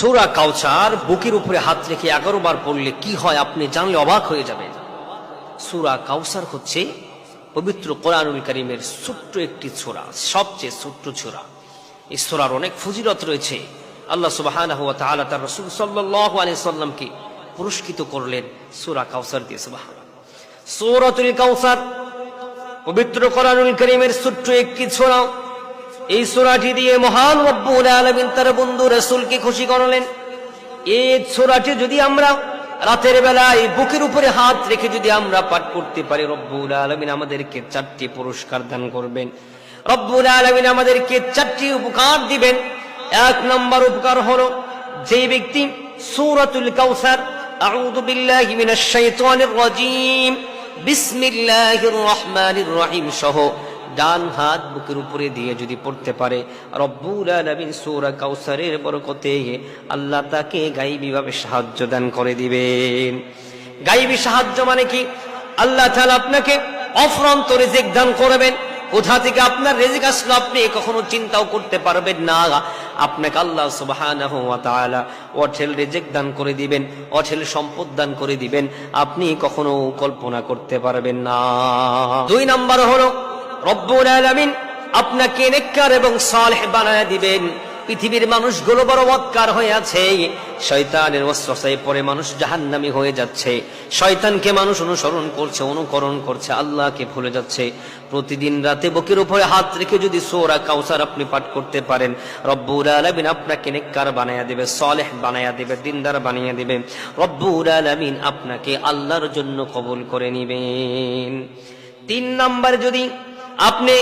সূরা কাউসার বুকের উপরে হাত রেখে 11 বার পড়লে কি হয় আপনি জানলে অবাক হয়ে যাবেন। সূরা কাউসার হচ্ছে পবিত্র কোরআনুল কারীমের ছোট্ট একটি সূরা, সবচেয়ে ছোট্ট সূরা। এই সূরার অনেক ফজিলত রয়েছে। আল্লাহ সুবহানাহু ওয়া তাআলা তার রাসূল সাল্লাল্লাহু আলাইহি সাল্লামকে পুরস্কৃত করলেন সূরা কাউসার দিয়ে। সুবহানাল্লাহ। সূরাতুল কাউসার পবিত্র কোরআনুল কারীমের ছোট্ট একটি সূরা। এই সূরাটি দিয়ে মহান রব্বুল আলামিন তার বন্ধু রাসূলকে খুশি করলেন। এই সূরাটি যদি আমরা রাতের বেলায় বুকের উপরে হাত রেখে যদি আমরা পাঠ করতে পারি, রব্বুল আলামিন আমাদেরকে 4টি পুরস্কার দান করবেন। রব্বুল আলামিন আমাদেরকে 4টি উপকার দিবেন। 1 নম্বর উপকার হলো, যে ব্যক্তি সূরাতুল কাউসার আউযু বিল্লাহি মিনাশ শাইতানির রাজীম বিসমিল্লাহির রহমানির রহিম সহ ডান হাত বুকের উপরে দিয়ে যদি পড়তে পারে, রব্বুল আলামিন সূরা কাউসারের বরকতে আল্লাহ তাকে গায়বীভাবে সাহায্য দান করে দিবেন। গায়বী সাহায্য মানে কি? আল্লাহ তাআলা আপনাকে অফুরন্ত রিজিক দান করবেন। কোথা থেকে আপনার রিজিক আসলো আপনি কখনো চিন্তাও করতে পারবেন না। আপনাকে আল্লাহ সুবহানাহু ওয়া তাআলা অঢেল রিজিক দান করে দিবেন, অঢেল সম্পদ দান করে দিবেন, আপনি কখনো কল্পনা করতে পারবেন না। 2 নম্বর হলো, রব্বুল আলামিন আপনাকে নেককার এবং সালেহ বানায় দিবেন। পৃথিবীর মানুষগুলো বড় বদকার হয়ে আছে, শয়তানের ওয়াসওয়াসায় পড়ে মানুষ জাহান্নামী হয়ে যাচ্ছে। শয়তানকে মানুষ অনুসরণ করছে, অনুকরণ করছে, আল্লাহকে ভুলে যাচ্ছে। প্রতিদিন রাতে বুকের উপরে হাত রেখে যদি সূরা কাউসার আপনি পাঠ করতে পারেন, রব্বুল আলামিন আপনাকে নেককার বানায়া দিবে, সালেহ বানায়া দিবে, দিনদার বানিয়ে দিবে। রব্বুল আলামিন আপনাকে আল্লাহর জন্য কবুল করে নেবেন। 3 নাম্বার, যদি আপনি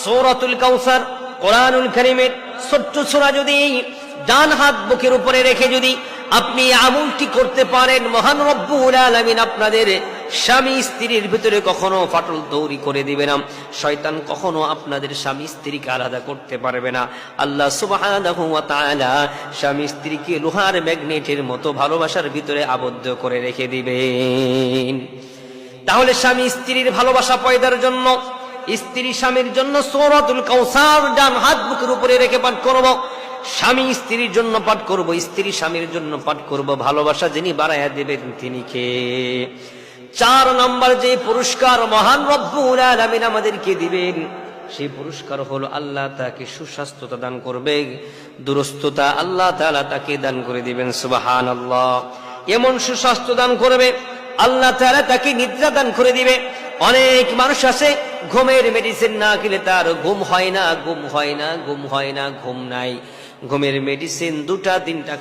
সূরাতুল কাউসার কোরআনুল কারীমের ছোট্ট সূরা যদি ডান হাত বুকের উপরে রেখে যদি আপনি আমলটি করতে পারেন, মহান রব্বুল আলামিন আপনাদের স্বামী স্ত্রীর ভিতরে কখনো ফাটল তৈরি করে দিবে না। শয়তান কখনো আপনাদের স্বামী স্ত্রীকে আলাদা করতে পারবে না। আল্লাহ সুবহানাহু ওয়া তাআলা স্বামী স্ত্রীকে লোহার ম্যাগনেটের মতো ভালোবাসার ভিতরে আবদ্ধ করে রেখে দিবেন। তাহলে স্বামী স্ত্রীর ভালোবাসা পয়দার জন্য, স্ত্রী স্বামীর জন্য সূরাতুল কাউসার ডান হাত বুকের উপরে রেখে পাঠ করব। স্বামী স্ত্রীর জন্য পাঠ করব, স্ত্রী স্বামীর জন্য পাঠ করব। ভালোবাসা যিনি বাড়াইয়া দেবেন তিনি কে? 4 নম্বর যে পুরস্কার মহান রব্বুল আলামিন আমাদেরকে দিবেন, সেই পুরস্কার হলো আল্লাহ তাকে সুস্বাস্থ্যতা দান করবে, দুরস্থতা আল্লাহ তাআলা তাকে দান করে দিবেন। সুবহানাল্লাহ। এমন সুস্বাস্থ্য দান করবে, আল্লাহ তাআলা তাকে নিদ্রা দান করে দিবে। অনেক মানুষ আছে ঘুমের মেডিসিন না খেলে তার ঘুম হয় না, ঘুম হয় না, ঘুম হয় না, ঘুম নাই। ঘুমের মেডিসিন 2টা 3টা